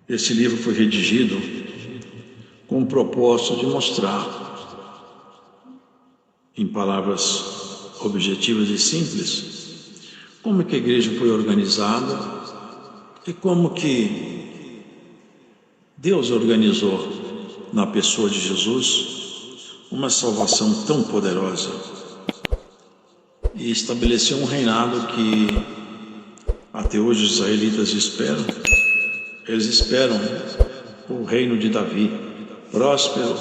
Esse livro foi redigido com o propósito de mostrar, em palavras objetivas e simples, como que a igreja foi organizada e como que Deus organizou na pessoa de Jesus uma salvação tão poderosa e estabeleceu um reinado que até hoje os israelitas esperam. Eles esperam o reino de Davi, próspero,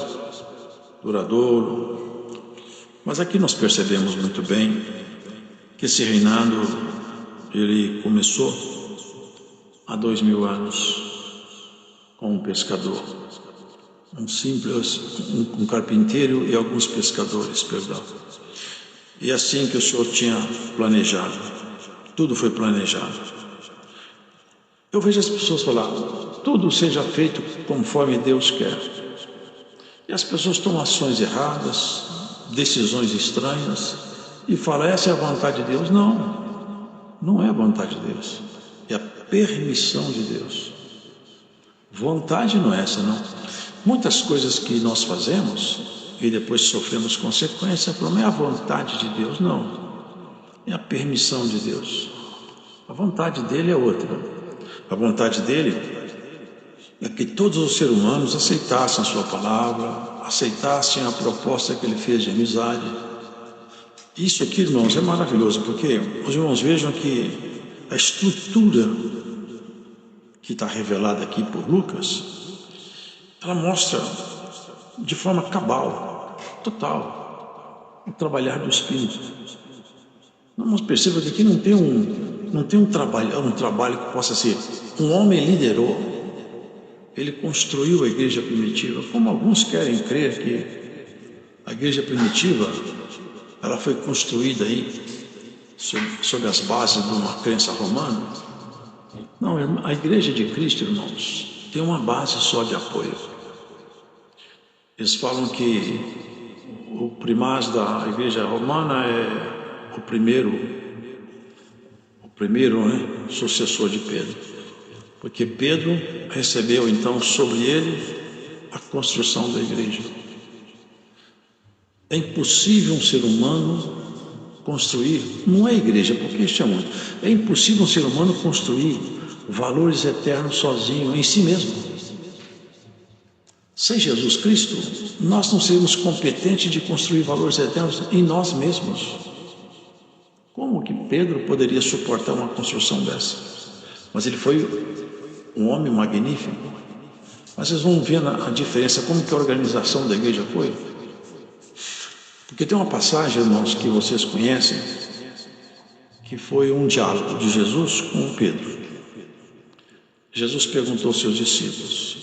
duradouro. Mas aqui nós percebemos muito bem que esse reinado, ele começou há 2000 anos com um pescador, um carpinteiro e alguns pescadores, perdão. E assim que o Senhor tinha planejado, tudo foi planejado. Eu vejo as pessoas falar, tudo seja feito conforme Deus quer. E as pessoas tomam ações erradas, decisões estranhas, e falam, essa é a vontade de Deus. Não, não é a vontade de Deus, é a permissão de Deus. Vontade não é essa, não. Muitas coisas que nós fazemos e depois sofremos consequências, não é a vontade de Deus, não. É a permissão de Deus. A vontade dele é outra. A vontade dele é que todos os seres humanos aceitassem a sua palavra, aceitassem a proposta que ele fez de amizade. Isso aqui, irmãos, é maravilhoso, porque os irmãos vejam que a estrutura que está revelada aqui por Lucas, ela mostra de forma cabal, total, o trabalhar do Espírito. Vamos perceber que aqui não tem um trabalho que possa ser. Um homem liderou, ele construiu a igreja primitiva, como alguns querem crer que a igreja primitiva ela foi construída aí sob as bases de uma crença romana. Não, a igreja de Cristo, irmãos, tem uma base só de apoio. Eles falam que o primaz da igreja romana é o primeiro sucessor de Pedro, porque Pedro recebeu então sobre ele a construção da igreja. É impossível um ser humano construir, não é igreja, porque isso é muito, é impossível um ser humano construir valores eternos sozinho, em si mesmo. Sem Jesus Cristo, nós não seríamos competentes de construir valores eternos em nós mesmos. Como que Pedro poderia suportar uma construção dessa? Mas ele foi um homem magnífico. Mas vocês vão ver a diferença, como que a organização da igreja foi. Porque tem uma passagem, irmãos, que vocês conhecem, que foi um diálogo de Jesus com Pedro. Jesus perguntou aos seus discípulos,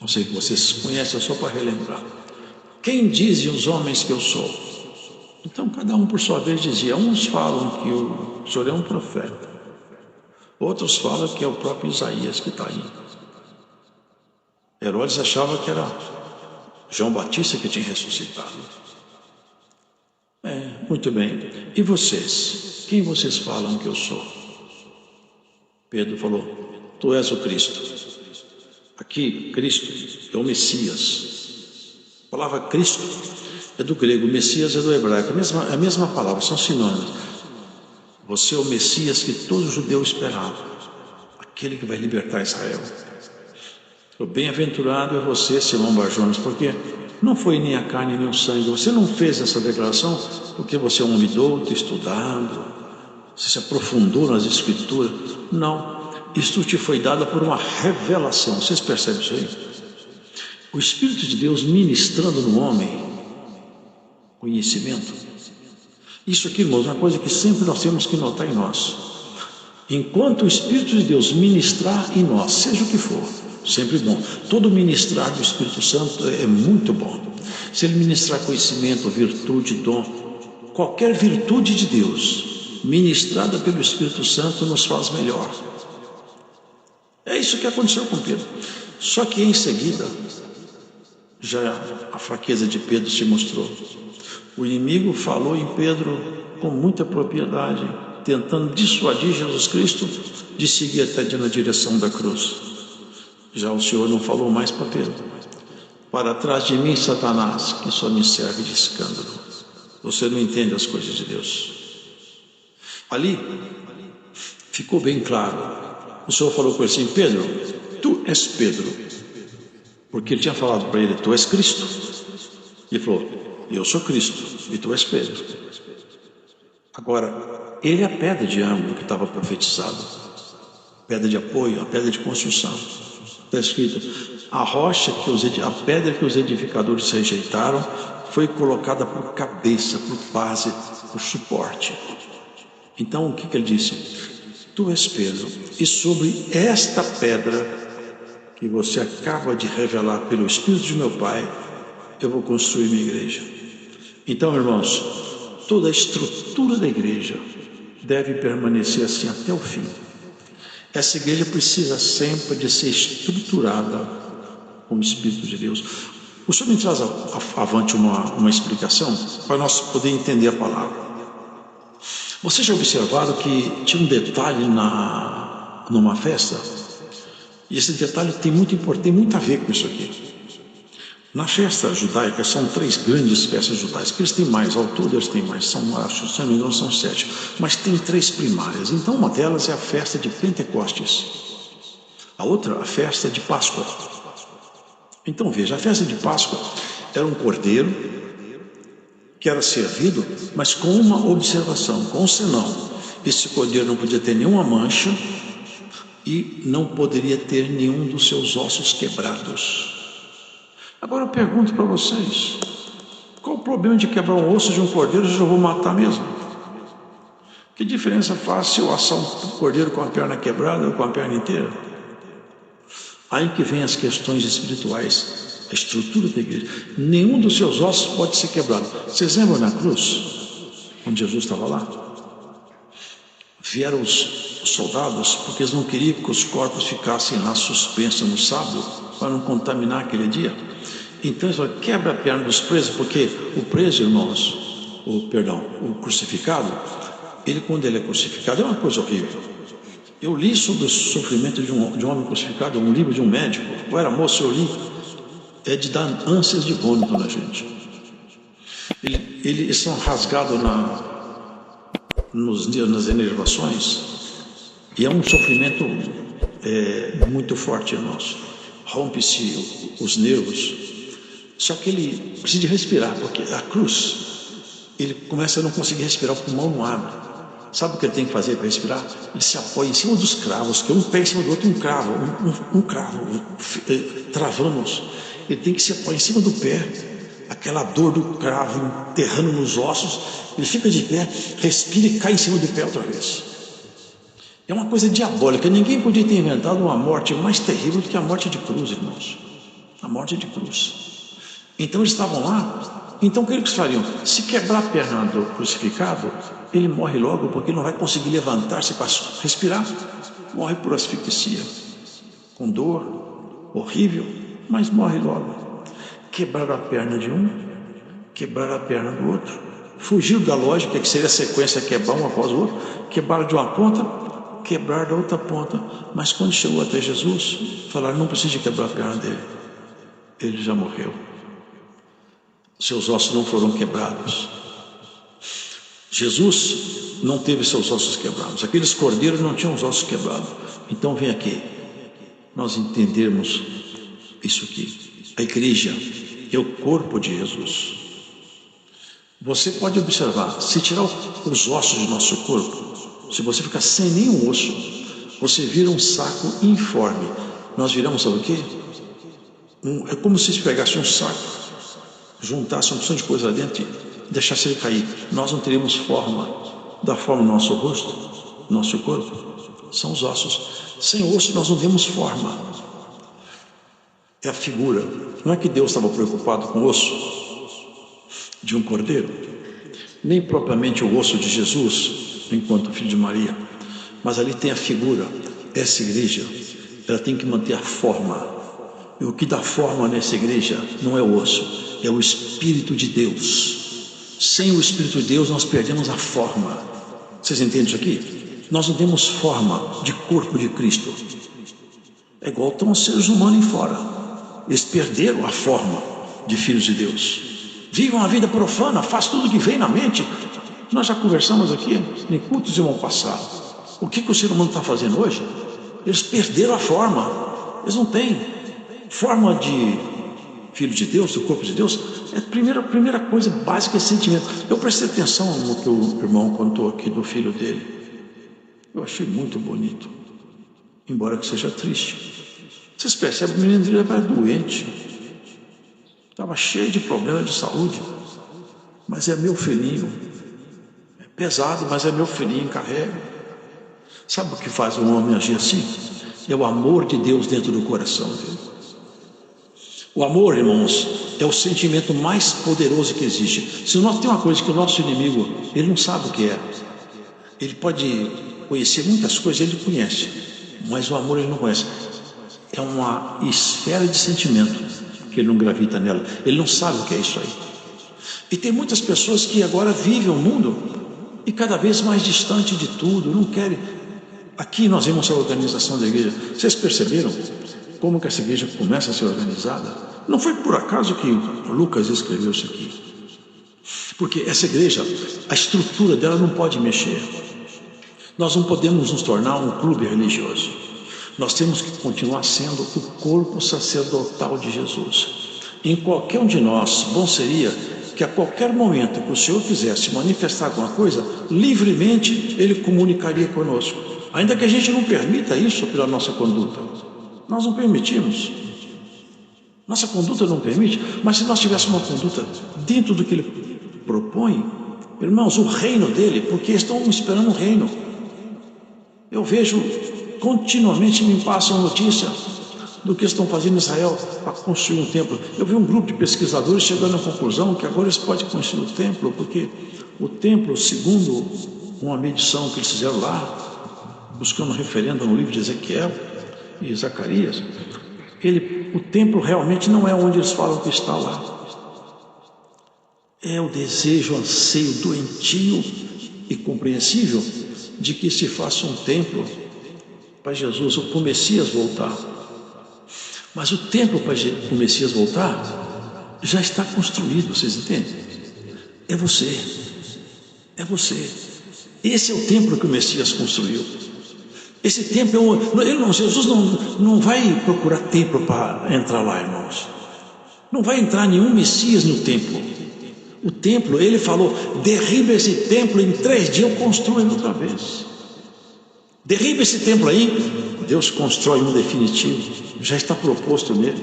não sei que vocês conhecem, só para relembrar, quem dizem os homens que eu sou? Então cada um por sua vez dizia, uns falam que o Senhor é um profeta, outros falam que é o próprio Isaías que está aí. Herodes achava que era João Batista que tinha ressuscitado. Muito bem, e vocês? Quem vocês falam que eu sou? Pedro falou, tu és o Cristo. Aqui, Cristo é o Messias. A palavra Cristo é do grego, Messias é do hebraico, a mesma palavra, são sinônimos. Você é o Messias que todo judeu esperava, aquele que vai libertar Israel. O bem-aventurado é você, Simão Bar-Jonas, porque não foi nem a carne nem o sangue. Você não fez essa declaração porque você é um homem douto, estudado, você se aprofundou nas Escrituras. Não, isto te foi dado por uma revelação. Vocês percebem isso aí? O Espírito de Deus ministrando no homem conhecimento. Isso aqui, irmãos, é uma coisa que sempre nós temos que notar em nós. Enquanto o Espírito de Deus ministrar em nós, seja o que for, sempre bom. Todo ministrar do Espírito Santo é muito bom. Se ele ministrar conhecimento, virtude, dom, qualquer virtude de Deus ministrada pelo Espírito Santo nos faz melhor. É isso que aconteceu com Pedro. Só que em seguida, já a fraqueza de Pedro se mostrou. O inimigo falou em Pedro com muita propriedade, tentando dissuadir Jesus Cristo de seguir até na direção da cruz. Já o Senhor não falou mais para Pedro: para trás de mim, Satanás, que só me serve de escândalo. Você não entende as coisas de Deus. Ali ficou bem claro. O Senhor falou com ele assim: Pedro, tu és Pedro. Porque ele tinha falado para ele: tu és Cristo. Ele falou: eu sou Cristo e tu és Pedro. Agora, ele é a pedra de ângulo que estava profetizado, pedra de apoio, a pedra de construção. Está escrito: a pedra que os edificadores rejeitaram foi colocada por cabeça, por base, por suporte. Então o que ele disse? Tu és Pedro, e sobre esta pedra que você acaba de revelar pelo Espírito de meu Pai, eu vou construir minha igreja. Então, irmãos, toda a estrutura da igreja deve permanecer assim até o fim. Essa igreja precisa sempre de ser estruturada com o Espírito de Deus. O Senhor me traz avante uma explicação para nós poder entender a palavra. Vocês já observaram que tinha um detalhe numa festa? E esse detalhe tem muito a ver com isso aqui. Na festa judaica são 3 grandes festas judaicas, que eles têm mais, ao todo eles têm mais, acho, se não me engano, são 7, mas tem 3 primárias. Então uma delas é a festa de Pentecostes, a outra a festa de Páscoa. Então veja, a festa de Páscoa era um cordeiro que era servido, mas com uma observação, com um senão: esse cordeiro não podia ter nenhuma mancha e não poderia ter nenhum dos seus ossos quebrados. Agora eu pergunto para vocês: qual o problema de quebrar um osso de um cordeiro? Eu já vou matar mesmo. Que diferença faz se eu assar um cordeiro com a perna quebrada ou com a perna inteira? Aí que vem as questões espirituais, a estrutura da igreja. Nenhum dos seus ossos pode ser quebrado. Vocês lembram na cruz, onde Jesus estava lá? Vieram os soldados, porque eles não queriam que os corpos ficassem lá suspensos no sábado, para não contaminar aquele dia. Então eles falaram: quebra a perna dos presos, porque o preso, irmãos, o crucificado, quando ele é crucificado, é uma coisa horrível. Eu li sobre o sofrimento de um homem crucificado, um livro de um médico. Eu era moço, eu li. É de dar ânsias de vômito na gente. Eles são rasgados nas enervações, e é um sofrimento muito forte, irmãos. Rompe-se os nervos. Só que ele precisa de respirar, porque a cruz, ele começa a não conseguir respirar, o pulmão não abre. Sabe o que ele tem que fazer para respirar? Ele se apoia em cima dos cravos, que é um pé em cima do outro, um cravo, travamos. Ele tem que se apoiar em cima do pé, aquela dor do cravo enterrando nos ossos. Ele fica de pé, respira e cai em cima do pé outra vez. É uma coisa diabólica. Ninguém podia ter inventado uma morte mais terrível do que a morte de cruz, irmãos. A morte de cruz. Então eles estavam lá. Então o que eles fariam? Se quebrar a perna do crucificado, ele morre logo, porque ele não vai conseguir levantar-se para respirar. Morre por asfixia, com dor, horrível, mas morre logo. Quebraram a perna de um, quebraram a perna do outro, fugiram da lógica que seria a sequência quebrar um após o outro, quebraram de uma ponta, quebraram da outra ponta. Mas quando chegou até Jesus, falaram: não precisa de quebrar a perna dele, ele já morreu. Seus ossos não foram quebrados. Jesus não teve seus ossos quebrados. Aqueles cordeiros não tinham os ossos quebrados. Então vem aqui, nós entendermos isso aqui. A igreja é o corpo de Jesus. Você pode observar, se tirar os ossos do nosso corpo, se você ficar sem nenhum osso, você vira um saco informe. Nós viramos, sabe o quê? É como se pegasse um saco, juntasse um monte de coisa lá dentro e deixasse ele cair. Nós não teríamos forma. Da forma do nosso rosto, nosso corpo, são os ossos. Sem osso nós não temos forma. É a figura. Não é que Deus estava preocupado com o osso de um cordeiro, nem propriamente o osso de Jesus, enquanto filho de Maria, mas ali tem a figura. Essa igreja, ela tem que manter a forma. E o que dá forma nessa igreja não é o osso, é o Espírito de Deus. Sem o Espírito de Deus nós perdemos a forma. Vocês entendem isso aqui? Nós não temos forma de corpo de Cristo. É igual estão os seres humanos em fora. Eles perderam a forma de filhos de Deus. Vivem uma vida profana, faz tudo que vem na mente. Nós já conversamos aqui em cultos de irmão passado. O que o ser humano está fazendo hoje? Eles perderam a forma. Eles não têm forma de filho de Deus, do corpo de Deus. A primeira coisa básica é sentimento. Eu prestei atenção no que o irmão contou aqui do filho dele. Eu achei muito bonito, embora que seja triste. Vocês percebem, o menino dele era doente, estava cheio de problemas de saúde, mas é meu filhinho. É pesado, mas é meu filhinho, carrega. Sabe o que faz um homem agir assim? É o amor de Deus dentro do coração dele. O amor, irmãos, é o sentimento mais poderoso que existe. Se nós temos uma coisa que o nosso inimigo, ele não sabe o que é. Ele pode conhecer muitas coisas, ele conhece, mas o amor ele não conhece. É uma esfera de sentimento que ele não gravita nela. Ele não sabe o que é isso aí. E tem muitas pessoas que agora vivem o mundo e cada vez mais distante de tudo, não querem. Aqui nós vemos a organização da igreja. Vocês perceberam como que essa igreja começa a ser organizada? Não foi por acaso que Lucas escreveu isso aqui. Porque essa igreja, a estrutura dela não pode mexer. Nós não podemos nos tornar um clube religioso. Nós temos que continuar sendo o corpo sacerdotal de Jesus. Em qualquer um de nós, bom seria que a qualquer momento que o Senhor quisesse manifestar alguma coisa, livremente Ele comunicaria conosco. Ainda que a gente não permita isso pela nossa conduta. Nós não permitimos. Nossa conduta não permite, mas se nós tivéssemos uma conduta dentro do que Ele propõe, irmãos, o reino dele, porque estão esperando o reino. Eu vejo continuamente, me passam notícia do que estão fazendo em Israel para construir um templo. Eu vi um grupo de pesquisadores chegando à conclusão que agora eles podem construir o templo, porque o templo, segundo uma medição que eles fizeram lá, buscando referendo no livro de Ezequiel e Zacarias, o templo realmente não é onde eles falam que está lá. É o desejo, o anseio doentio e compreensível de que se faça um templo para Jesus, ou para o Messias voltar. Mas o templo para o Messias voltar já está construído, vocês entendem? É você, é você. Esse é o templo que o Messias construiu. Esse templo, Jesus não vai procurar templo para entrar lá, irmãos. Não vai entrar nenhum Messias no templo. O templo, ele falou, derriba esse templo, em 3 dias eu construo ele outra vez. Derriba esse templo aí, Deus constrói um definitivo, já está proposto nele.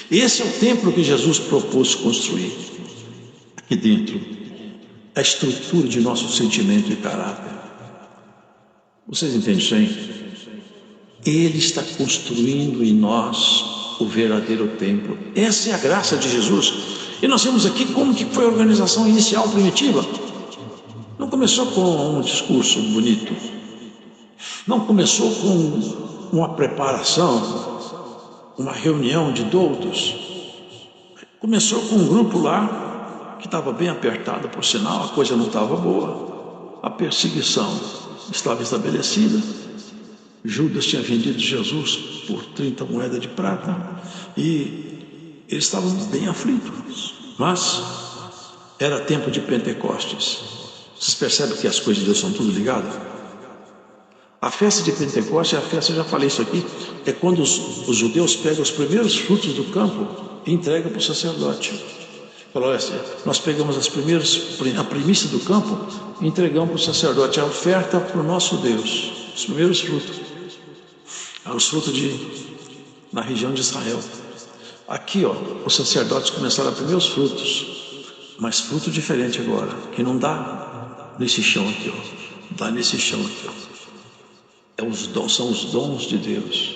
Esse é o templo que Jesus propôs construir. Aqui dentro, a estrutura de nosso sentimento e caráter. Vocês entendem isso aí? Ele está construindo em nós o verdadeiro templo. Essa é a graça de Jesus. E nós vemos aqui como que foi a organização inicial primitiva. Não começou com um discurso bonito. Não começou com uma preparação, uma reunião de doutos. Começou com um grupo lá que estava bem apertado, por sinal, a coisa não estava boa. A perseguição estava estabelecida. Judas tinha vendido Jesus por 30 moedas de prata e eles estavam bem aflitos. Mas era tempo de Pentecostes. Vocês percebem que as coisas de Deus são tudo ligadas? A festa de Pentecostes, eu já falei isso aqui, é quando os judeus pegam os primeiros frutos do campo e entregam para o sacerdote. Falou assim, nós pegamos a primícia do campo e entregamos para o sacerdote, a oferta para o nosso Deus, os primeiros frutos. Os frutos na região de Israel. Aqui, os sacerdotes começaram a primeiro os frutos, mas fruto diferente agora, que não dá nesse chão aqui, dá nesse chão aqui. São os dons de Deus,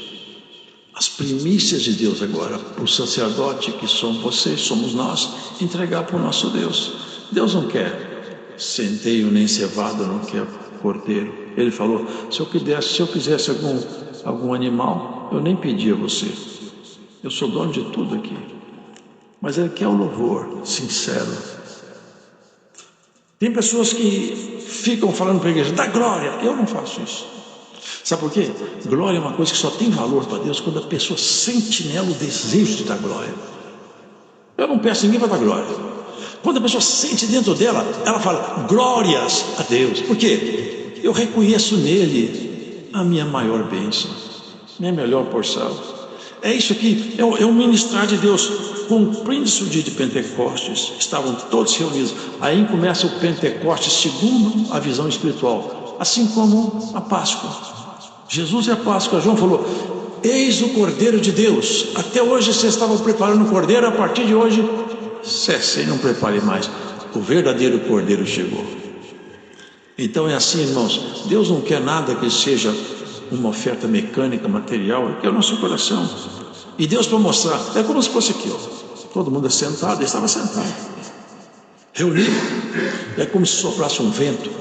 as primícias de Deus agora, para o sacerdote que são vocês, somos nós, entregar para o nosso Deus. Deus não quer centeio nem cevada, não quer cordeiro. Ele falou, se eu quisesse algum animal, eu nem pedia a você. Eu sou dono de tudo aqui. Mas Ele quer o louvor sincero. Tem pessoas que ficam falando para a igreja, dá glória. Eu não faço isso. Sabe por quê? Glória é uma coisa que só tem valor para Deus quando a pessoa sente nela o desejo de dar glória. Eu não peço ninguém para dar glória. Quando a pessoa sente dentro dela, ela fala, glórias a Deus. Por quê? Eu reconheço nele a minha maior bênção, minha melhor porção. É isso aqui, é o ministrar de Deus. Cumprindo-se o dia de Pentecostes, estavam todos reunidos. Aí começa o Pentecostes segundo a visão espiritual, assim como a Páscoa. Jesus é a Páscoa. João falou, eis o Cordeiro de Deus. Até hoje vocês estavam preparando o Cordeiro, a partir de hoje cessem, não prepare mais. O verdadeiro Cordeiro chegou. Então é assim, irmãos, Deus não quer nada que seja uma oferta mecânica, material, Ele quer o nosso coração. E Deus, para mostrar, é como se fosse aqui, ó. Todo mundo é sentado, ele estava sentado, reunido. É como se soprasse um vento.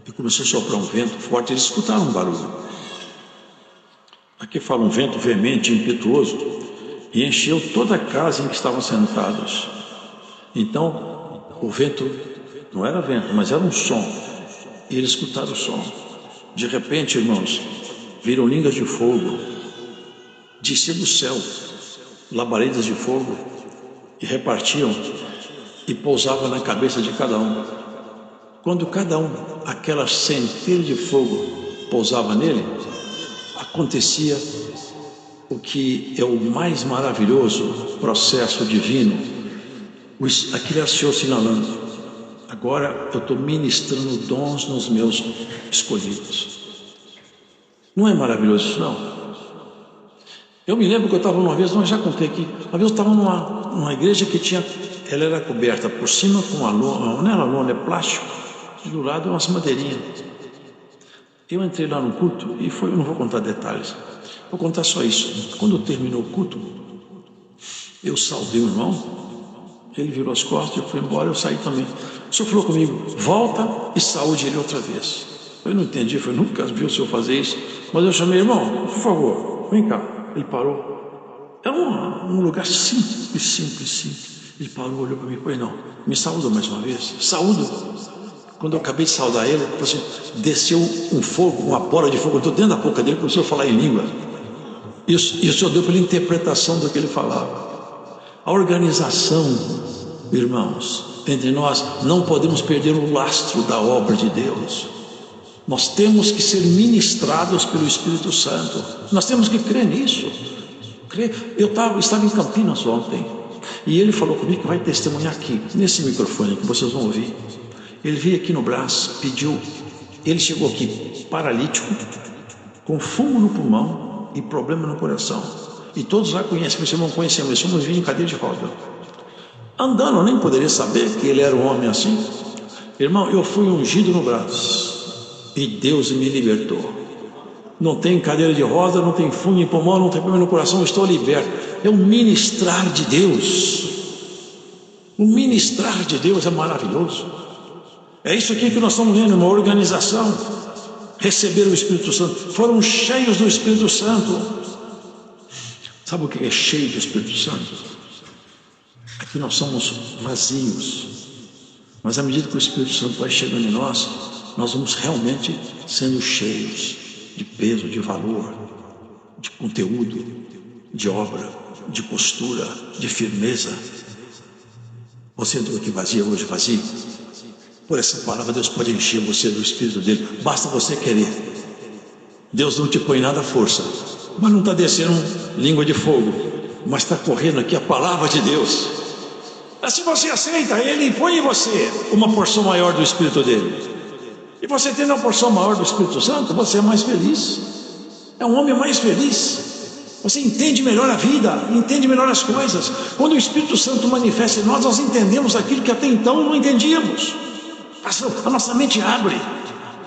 E começou a soprar um vento forte, eles escutaram um barulho. Aqui fala um vento veemente, impetuoso, e encheu toda a casa em que estavam sentados. Então, o vento não era vento, mas era um som. E eles escutaram o som. De repente, irmãos, viram línguas de fogo, descia do céu, labaredas de fogo, e repartiam e pousavam na cabeça de cada um. Quando cada um, aquela centelha de fogo pousava nele, acontecia o que é o mais maravilhoso processo divino. Aquilo era o Senhor sinalando, agora eu estou ministrando dons nos meus escolhidos. Não é maravilhoso isso, não? Eu me lembro que eu estava uma vez, já contei aqui, uma vez eu estava numa igreja que tinha, ela era coberta por cima com uma lona, não era lona, é plástico, e do lado umas madeirinhas. Eu entrei lá no culto e eu não vou contar detalhes, vou contar só isso. Quando terminou o culto, eu saudei o irmão, ele virou as costas, eu fui embora, eu saí também. O senhor falou comigo, volta e saúde ele outra vez. Eu não entendi, nunca vi o senhor fazer isso, mas eu chamei, irmão, por favor, vem cá. Ele parou. É um lugar simples. Ele parou, olhou para mim e falou, não, me saúda mais uma vez. Saúdo. Quando eu acabei de saudar ele, assim, desceu um fogo, uma bola de fogo, eu estou dentro da boca dele, começou a falar em língua. E o Senhor deu pela interpretação do que ele falava. A organização, irmãos, entre nós, não podemos perder o lastro da obra de Deus. Nós temos que ser ministrados pelo Espírito Santo. Nós temos que crer nisso. Eu estava em Campinas ontem, e ele falou comigo que vai testemunhar aqui, nesse microfone que vocês vão ouvir. Ele veio aqui no Brás, pediu, ele chegou aqui paralítico, com fumo no pulmão e problema no coração. E todos lá conhecem, vocês não conhecemos, esse homem vinha em cadeira de roda. Andando, eu nem poderia saber que ele era um homem assim. Irmão, eu fui ungido no Brás. E Deus me libertou. Não tem cadeira de roda, não tem fumo em pulmão, não tem problema no coração, eu estou liberto. É o ministrar de Deus. O ministrar de Deus é maravilhoso. É isso aqui que nós estamos vendo, uma organização. Receberam o Espírito Santo, foram cheios do Espírito Santo. Sabe o que é cheio do Espírito Santo? Aqui nós somos vazios, mas à medida que o Espírito Santo vai chegando em nós vamos realmente sendo cheios de peso, de valor, de conteúdo, de obra, de postura, de firmeza. Você entrou aqui vazio hoje, vazio? Por essa palavra, Deus pode encher você do Espírito dele, basta você querer. Deus não te põe nada à força, mas não está descendo língua de fogo, mas está correndo aqui a palavra de Deus. Mas se você aceita, Ele põe em você uma porção maior do Espírito dele. E você tendo uma porção maior do Espírito Santo, você é mais feliz. É um homem mais feliz. Você entende melhor a vida, entende melhor as coisas. Quando o Espírito Santo manifesta em nós, nós entendemos aquilo que até então não entendíamos. A nossa mente abre.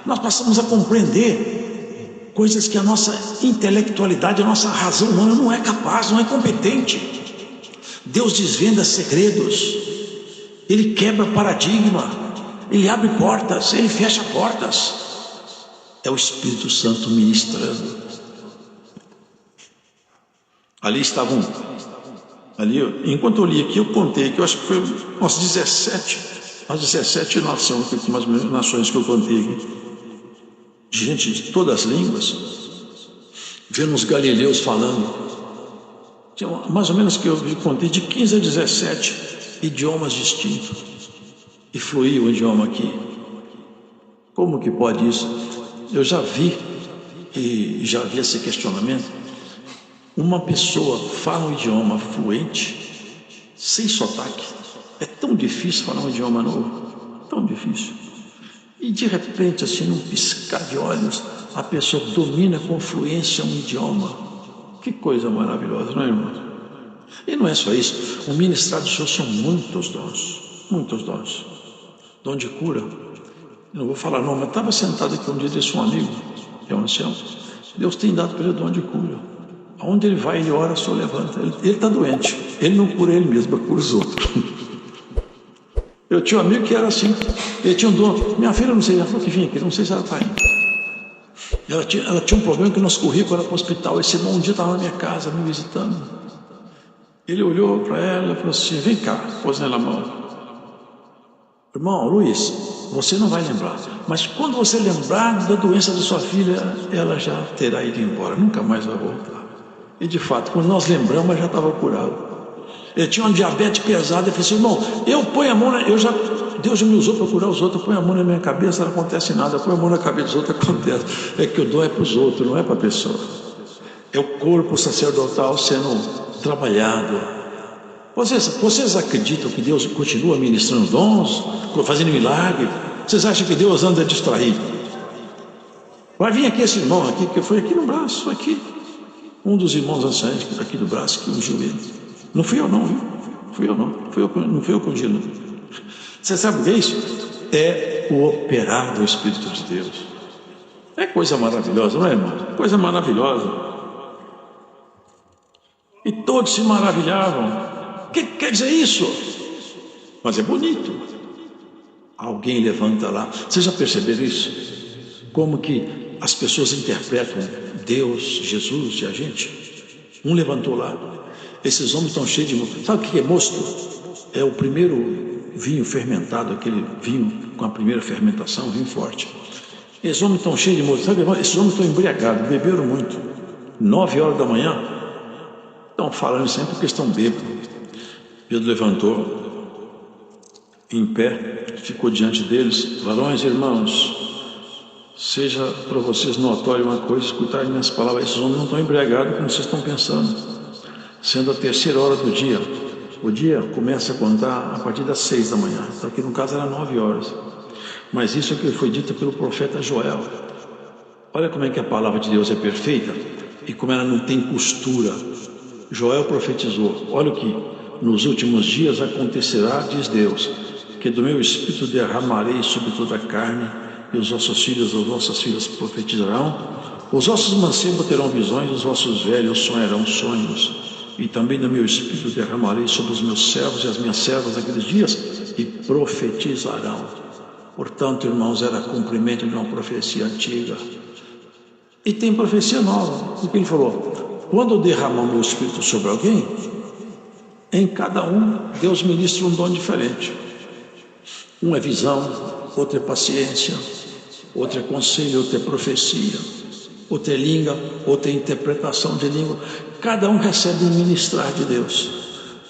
Nós passamos a compreender coisas que a nossa intelectualidade, a nossa razão humana não é capaz, não é competente. Deus desvenda segredos. Ele quebra paradigma. Ele abre portas, Ele fecha portas. É o Espírito Santo ministrando. Ali estavam, enquanto eu li aqui, eu contei que eu acho que foi umas 17 nações que eu contei aqui. gente de todas as línguas, vendo os galileus falando. Tinha mais ou menos que eu contei de 15 a 17 idiomas distintos. E fluía o idioma aqui. Como que pode isso? Eu já vi, e já vi esse questionamento. Uma pessoa fala um idioma fluente, sem sotaque. É tão difícil falar um idioma novo, tão difícil. E de repente, assim, num piscar de olhos, a pessoa domina com fluência um idioma. Que coisa maravilhosa, não é, irmão? E não é só isso. O ministério do Senhor são muitos dons, muitos dons. Dom de cura. Eu não vou falar não, mas estava sentado aqui um dia, disse um amigo, que é um ancião, Deus tem dado para ele dom de cura. Aonde ele vai, ele ora, só levanta. Ele está doente. Ele não cura ele mesmo, cura os outros. Eu tinha um amigo que era assim. Ele tinha um dom. Minha filha, não sei, ela falou que vinha aqui, não sei se ela está indo. Ela tinha um problema que o nosso currículo era para o hospital. Esse irmão um dia estava na minha casa, me visitando. Ele olhou para ela e falou assim, vem cá, pôs nela a mão. Irmão, Luiz, você não vai lembrar, mas quando você lembrar da doença da sua filha, ela já terá ido embora, nunca mais vai voltar. E de fato, quando nós lembramos, ela já estava curada. Ele tinha uma diabetes pesada, ele falou assim, irmão, eu ponho a mão, Deus me usou para curar os outros, eu ponho a mão na minha cabeça, não acontece nada, eu ponho a mão na cabeça dos outros, acontece. É que o dom é para os outros, não é para a pessoa. É o corpo sacerdotal sendo trabalhado. Vocês acreditam que Deus continua ministrando dons, fazendo milagre? Vocês acham que Deus anda distraído? Vai vir aqui esse irmão aqui, que foi aqui no braço, aqui. Um dos irmãos anciãos aqui do braço, que ungiu ele. Não fui eu não, viu? Não fui eu que ungi, não. Você sabe o que é isso? É o operar do Espírito de Deus. É coisa maravilhosa, não é, irmão? Coisa maravilhosa. E todos se maravilhavam. O que quer dizer isso? Mas é bonito. Alguém levanta lá. Vocês já perceberam isso? Como que as pessoas interpretam Deus, Jesus e a gente? Um levantou lá. Esses homens estão cheios de mosto. Sabe o que é mosto? É o primeiro vinho fermentado, aquele vinho com a primeira fermentação, vinho forte. Esses homens estão cheios de mosto. Sabe, esses homens estão embriagados, beberam muito. 9 horas da manhã, estão falando sempre porque estão bêbados. Pedro levantou, em pé, ficou diante deles. Varões e irmãos, seja para vocês notório uma coisa, escutarem minhas palavras. Esses homens não estão embriagados como vocês estão pensando. Sendo a 3ª hora do dia. O dia começa a contar a partir das 6 da manhã. Então aqui no caso era 9 horas. Mas isso é que foi dito pelo profeta Joel. Olha como é que a palavra de Deus é perfeita e como ela não tem costura. Joel profetizou. Olha o que nos últimos dias acontecerá, diz Deus, que do meu espírito derramarei sobre toda a carne, e os vossos filhos e as vossas filhas profetizarão, os vossos mancebos terão visões, os vossos velhos sonharão sonhos. E também do meu espírito derramarei sobre os meus servos e as minhas servas naqueles dias, e profetizarão. Portanto, irmãos, era cumprimento de uma profecia antiga. E tem profecia nova, porque ele falou, quando eu derramar o meu espírito sobre alguém, em cada um, Deus ministra um dom diferente. Um é visão, outro é paciência, outro é conselho, outro é profecia, outro é língua, outro é interpretação de língua. Cada um recebe um ministrar de Deus.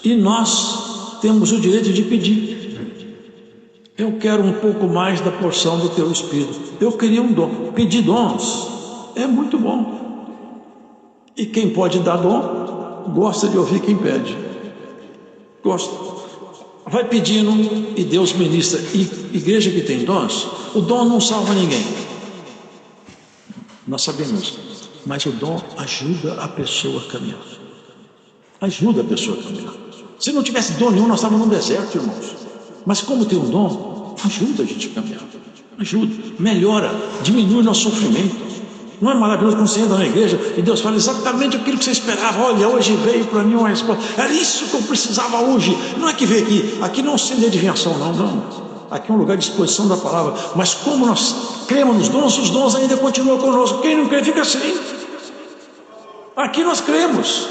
E nós temos o direito de pedir. Eu quero um pouco mais da porção do teu Espírito. Eu queria um dom. Pedir dons é muito bom. E quem pode dar dom, gosta de ouvir quem pede. Gosta. Vai pedindo e Deus ministra. E igreja que tem dons, o dom não salva ninguém. Nós sabemos. Mas o dom ajuda a pessoa a caminhar. Ajuda a pessoa a caminhar. Se não tivesse dom nenhum, nós estávamos num deserto, irmãos. Mas como tem um dom, ajuda a gente a caminhar. Ajuda, melhora, diminui nosso sofrimento. Não é maravilhoso quando você entra na igreja e Deus fala exatamente aquilo que você esperava. Olha, hoje veio para mim uma resposta. Era isso que eu precisava hoje. Não é que veio aqui. Aqui não é um centro de adivinhação, não. Aqui é um lugar de exposição da palavra. Mas como nós cremos nos dons, os dons ainda continuam conosco. Quem não crê fica sem. Aqui nós cremos.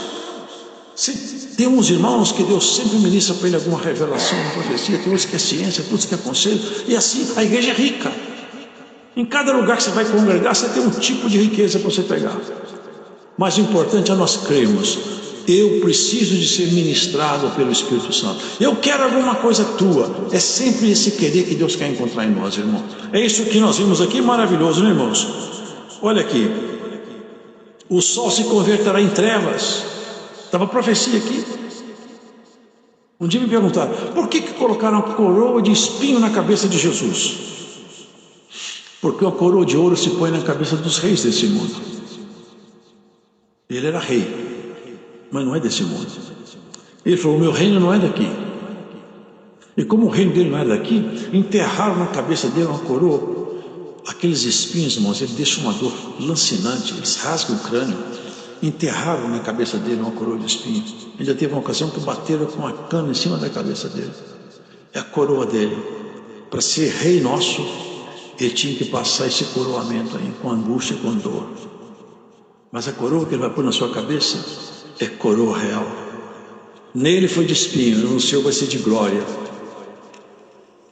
Tem uns irmãos que Deus sempre ministra para ele alguma revelação, uma profecia, tem outros que é ciência, tem outros que é conselho, e assim a igreja é rica. Em cada lugar que você vai congregar, você tem um tipo de riqueza para você pegar. Mas o importante é nós crermos. Eu preciso de ser ministrado pelo Espírito Santo. Eu quero alguma coisa tua. É sempre esse querer que Deus quer encontrar em nós, irmão. É isso que nós vimos aqui, maravilhoso, né, irmãos? Olha aqui. O sol se converterá em trevas. Estava a profecia aqui. Um dia me perguntaram, por que colocaram a coroa de espinho na cabeça de Jesus? Porque a coroa de ouro se põe na cabeça dos reis desse mundo. Ele era rei, mas não é desse mundo. Ele falou, o meu reino não é daqui. E como o reino dele não é daqui, enterraram na cabeça dele uma coroa. Aqueles espinhos, irmãos, ele deixa uma dor lancinante, eles rasgam o crânio. Enterraram na cabeça dele uma coroa de espinhos. Ainda teve uma ocasião que bateram com uma cana em cima da cabeça dele. É a coroa dele. Para ser rei nosso, ele tinha que passar esse coroamento aí, com angústia e com dor. Mas a coroa que ele vai pôr na sua cabeça é coroa real. Nele foi de espinho, no seu vai ser de glória.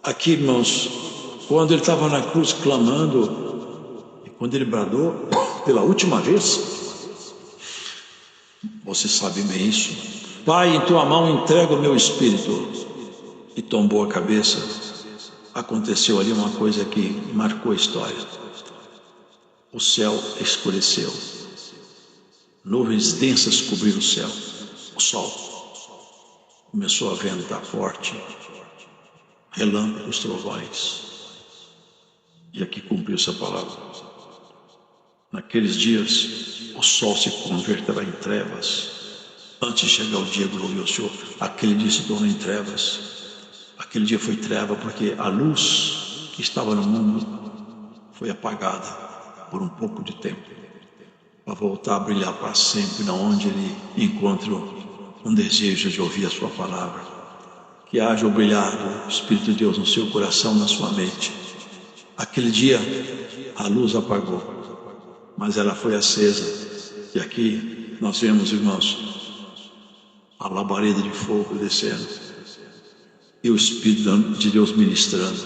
Aqui, irmãos, quando ele estava na cruz clamando, e quando ele bradou pela última vez, você sabe bem isso. Pai, em tua mão entrego o meu espírito. E tombou a cabeça. Aconteceu ali uma coisa que marcou a história. O céu escureceu. Nuvens densas cobriram o céu. O sol começou a ventar forte. Relâmpagos, trovões. E aqui cumpriu-se a palavra. Naqueles dias, o sol se converterá em trevas. Antes de chegar o dia glorioso, Senhor, aquele dia se tornou em trevas. Aquele dia foi treva porque a luz que estava no mundo foi apagada por um pouco de tempo, para voltar a brilhar para sempre, na onde ele encontra um desejo de ouvir a sua palavra. Que haja o brilhar do Espírito de Deus no seu coração, na sua mente. Aquele dia a luz apagou, mas ela foi acesa. E aqui nós vemos, irmãos, a labareda de fogo descendo e o Espírito de Deus ministrando.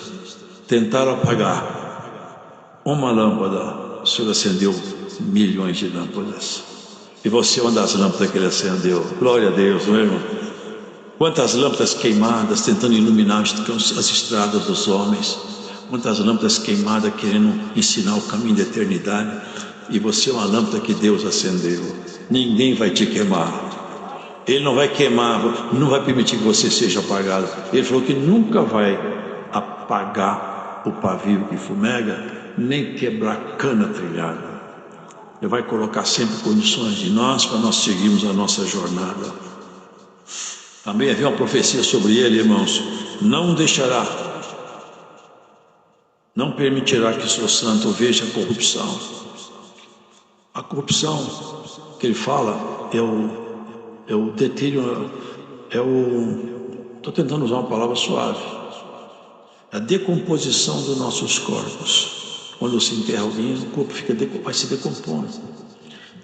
Tentaram apagar uma lâmpada, o Senhor acendeu milhões de lâmpadas. E você é uma das lâmpadas que ele acendeu. Glória a Deus, não é, irmão? Quantas lâmpadas queimadas tentando iluminar as estradas dos homens. Quantas lâmpadas queimadas querendo ensinar o caminho da eternidade. E você é uma lâmpada que Deus acendeu. Ninguém vai te queimar. Ele não vai queimar, não vai permitir que você seja apagado. Ele falou que nunca vai apagar o pavio que fumega, nem quebrar cana trilhada. Ele vai colocar sempre condições de nós para nós seguirmos a nossa jornada. Também havia uma profecia sobre ele, irmãos. Não deixará, não permitirá que o seu santo veja a corrupção. A corrupção que ele fala é o deterioro, estou tentando usar uma palavra suave, a decomposição dos nossos corpos. Quando se enterra alguém, o corpo vai se decompondo,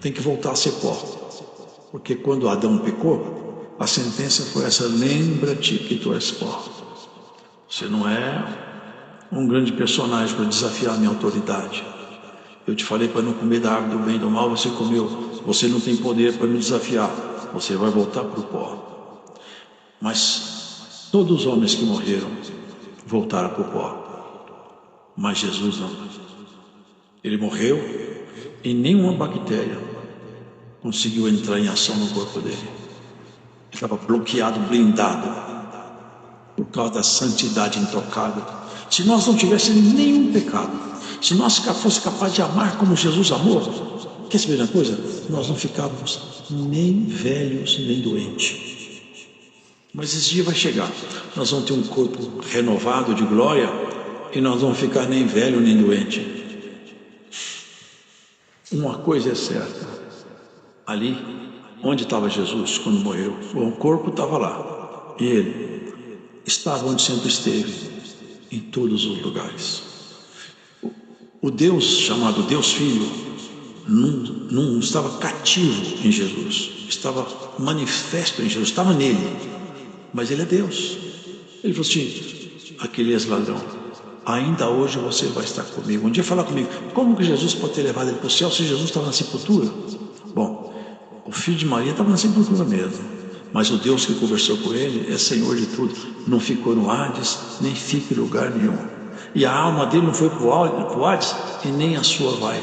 tem que voltar a ser pó, porque quando Adão pecou, a sentença foi essa: lembra-te que tu és pó. Você não é um grande personagem para desafiar a minha autoridade. Eu te falei para não comer da árvore do bem e do mal, você comeu. Você não tem poder para me desafiar. Você vai voltar para o pó. Mas todos os homens que morreram voltaram para o pó. Mas Jesus não. Ele morreu e nenhuma bactéria conseguiu entrar em ação no corpo dele. Ele estava bloqueado, blindado, por causa da santidade intocável. Se nós não tivéssemos nenhum pecado, se nós fosse capaz de amar como Jesus amou, quer saber uma coisa? Nós não ficávamos nem velhos, nem doentes. Mas esse dia vai chegar. Nós vamos ter um corpo renovado de glória e nós vamos ficar nem velho, nem doente. Uma coisa é certa. Ali, onde estava Jesus quando morreu, o corpo estava lá. E ele estava onde sempre esteve, em todos os lugares. O Deus chamado Deus Filho não estava cativo em Jesus, estava manifesto em Jesus, estava nele, mas ele é Deus. Ele falou assim: aquele ex-ladrão, ainda hoje você vai estar comigo. Um dia fala comigo, como que Jesus pode ter levado ele para o céu se Jesus estava na sepultura? Bom, o filho de Maria estava na sepultura mesmo, mas o Deus que conversou com ele é Senhor de tudo, não ficou no Hades, nem fica em lugar nenhum. E a alma dele não foi para o Hades e nem a sua vai.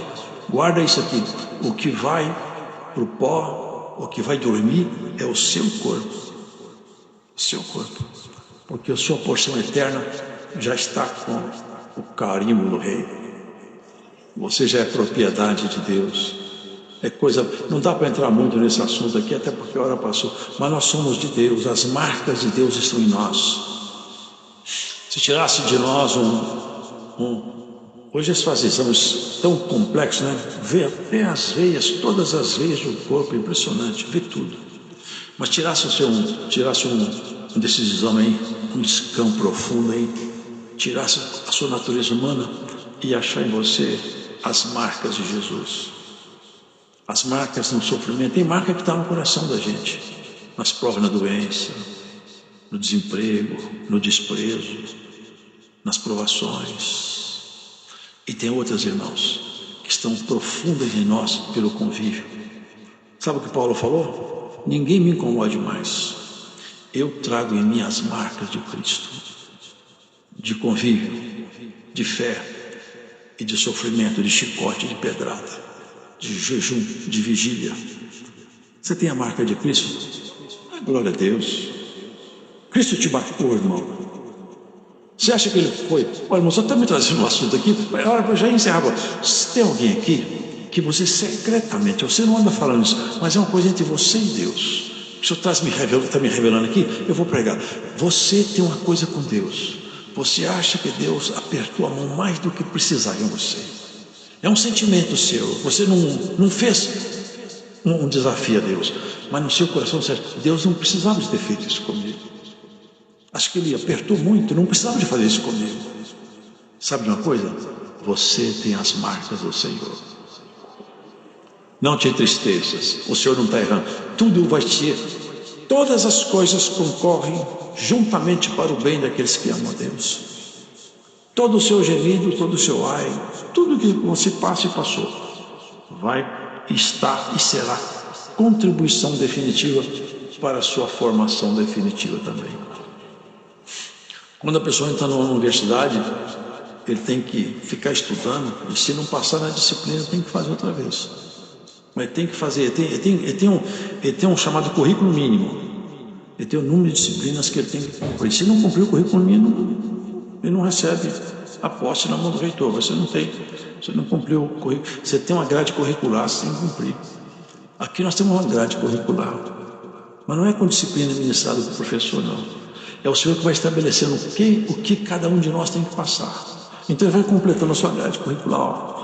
Guarda isso aqui, o que vai para o pó, o que vai dormir é o seu corpo. O seu corpo. Porque a sua porção eterna já está com o carimbo do rei. Você já é propriedade de Deus. É coisa, não dá para entrar muito nesse assunto aqui, até porque a hora passou, mas nós somos de Deus, as marcas de Deus estão em nós. Se tirasse de nós hoje esses exames tão complexos, né? Vê até as veias, todas as veias do corpo, impressionante, vê tudo. Mas tirasse um desses exames aí, um escão profundo aí, tirasse a sua natureza humana e achar em você as marcas de Jesus. As marcas no sofrimento, tem marca que está no coração da gente, nas provas, na doença, no desemprego, no desprezo, nas provações. E tem outras, irmãos, que estão profundas em nós pelo convívio. Sabe o que Paulo falou? Ninguém me incomode mais. Eu trago em mim as marcas de Cristo, de convívio, de fé e de sofrimento, de chicote, de pedrada, de jejum, de vigília. Você tem a marca de Cristo? Glória a Deus. Cristo te marcou, irmão. Você acha que ele foi? Olha, irmão, só está me trazendo um assunto aqui. Eu já encerrava. Se tem alguém aqui que você secretamente, você não anda falando isso, mas é uma coisa entre você e Deus. O Senhor está me revelando aqui, eu vou pregar. Você tem uma coisa com Deus. Você acha que Deus apertou a mão mais do que precisava em você. É um sentimento seu. Você não fez um desafio a Deus, mas no seu coração você acha, Deus não precisava de ter feito isso comigo. Acho que ele apertou muito, não precisava de fazer isso comigo. Sabe de uma coisa? Você tem as marcas do Senhor. Não te entristeças, o Senhor não está errando. Tudo vai ser, todas as coisas concorrem juntamente para o bem daqueles que amam a Deus. Todo o seu gemido, todo o seu ai, tudo que você passa e passou, vai estar e será contribuição definitiva para a sua formação definitiva também. Quando a pessoa entra numa universidade, ele tem que ficar estudando, e se não passar na disciplina, tem que fazer outra vez. Mas tem que fazer, ele tem um chamado currículo mínimo. Ele tem o número de disciplinas que ele tem que cumprir. Se não cumprir o currículo mínimo, ele não recebe a posse na mão do reitor. Você não cumpriu o currículo. Você tem uma grade curricular, você tem que cumprir. Aqui nós temos uma grade curricular, mas não é com disciplina ministrada do professor, não. É o Senhor que vai estabelecendo o que cada um de nós tem que passar. Então ele vai completando a sua grade curricular.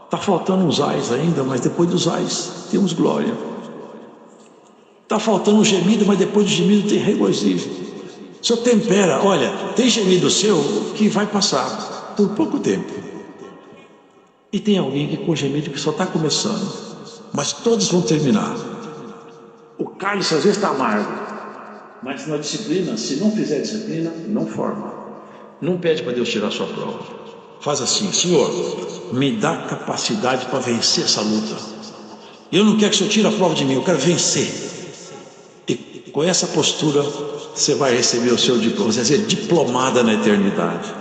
Está faltando uns ais ainda, mas depois dos ais temos glória. Está faltando um gemido, mas depois do gemido tem regozijo. O Senhor tempera, olha, tem gemido seu que vai passar por pouco tempo. E tem alguém que com gemido que só está começando, mas todos vão terminar. O cálice às vezes está amargo. Mas na disciplina, se não fizer disciplina, não forma. Não pede para Deus tirar a sua prova. Faz assim, Senhor, me dá capacidade para vencer essa luta. Eu não quero que o Senhor tire a prova de mim, eu quero vencer. E com essa postura, você vai receber o seu diploma. Você vai ser diplomada na eternidade.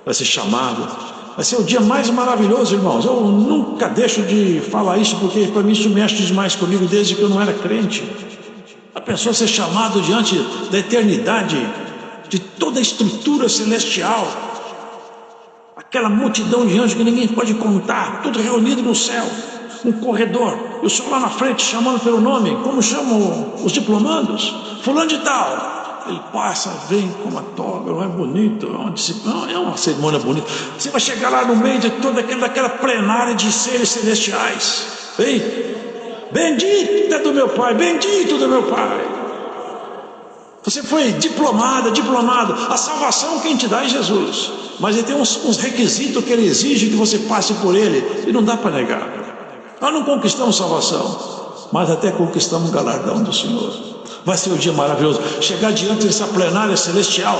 Vai ser chamado. Vai ser o dia mais maravilhoso, irmãos. Eu nunca deixo de falar isso, porque para mim isso mexe demais comigo desde que eu não era crente. A pessoa ser chamado diante da eternidade, de toda a estrutura celestial, aquela multidão de anjos que ninguém pode contar, tudo reunido no céu, um corredor, e o Senhor lá na frente chamando pelo nome, como chamam os diplomandos, fulano de tal. Ele passa, vem com uma toga, não é bonito, é uma cerimônia bonita. Você vai chegar lá no meio de toda aquela plenária de seres celestiais. Vem. Bendito é do meu Pai, bendito do meu Pai. Você foi diplomado. A salvação quem te dá é Jesus. Mas ele tem uns requisitos que ele exige que você passe por ele. E não dá para negar. Nós não conquistamos salvação, mas até conquistamos o galardão do Senhor. Vai ser um dia maravilhoso. Chegar diante dessa plenária celestial,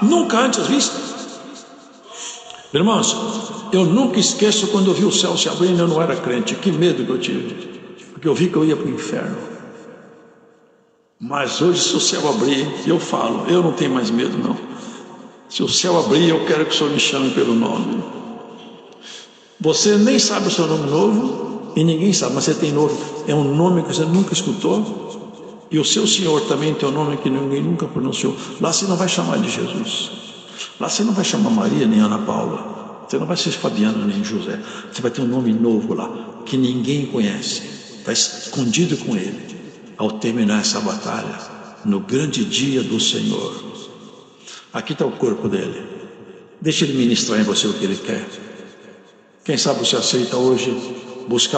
nunca antes vista. Irmãos, eu nunca esqueço quando eu vi o céu se abrindo, eu não era crente, que medo que eu tive, porque eu vi que eu ia para o inferno. Mas hoje, se o céu abrir, eu falo, eu não tenho mais medo não. Se o céu abrir, eu quero que o Senhor me chame pelo nome. Você nem sabe o seu nome novo, e ninguém sabe, mas você tem novo, é um nome que você nunca escutou, e o seu Senhor também tem um nome que ninguém nunca pronunciou. Lá você não vai chamar de Jesus, lá você não vai chamar Maria nem Ana Paula, você não vai ser Fabiana nem José, você vai ter um nome novo lá, que ninguém conhece, está escondido com ele. Ao terminar essa batalha, no grande dia do Senhor, aqui está o corpo dele, deixa ele ministrar em você o que ele quer. Quem sabe você aceita hoje buscar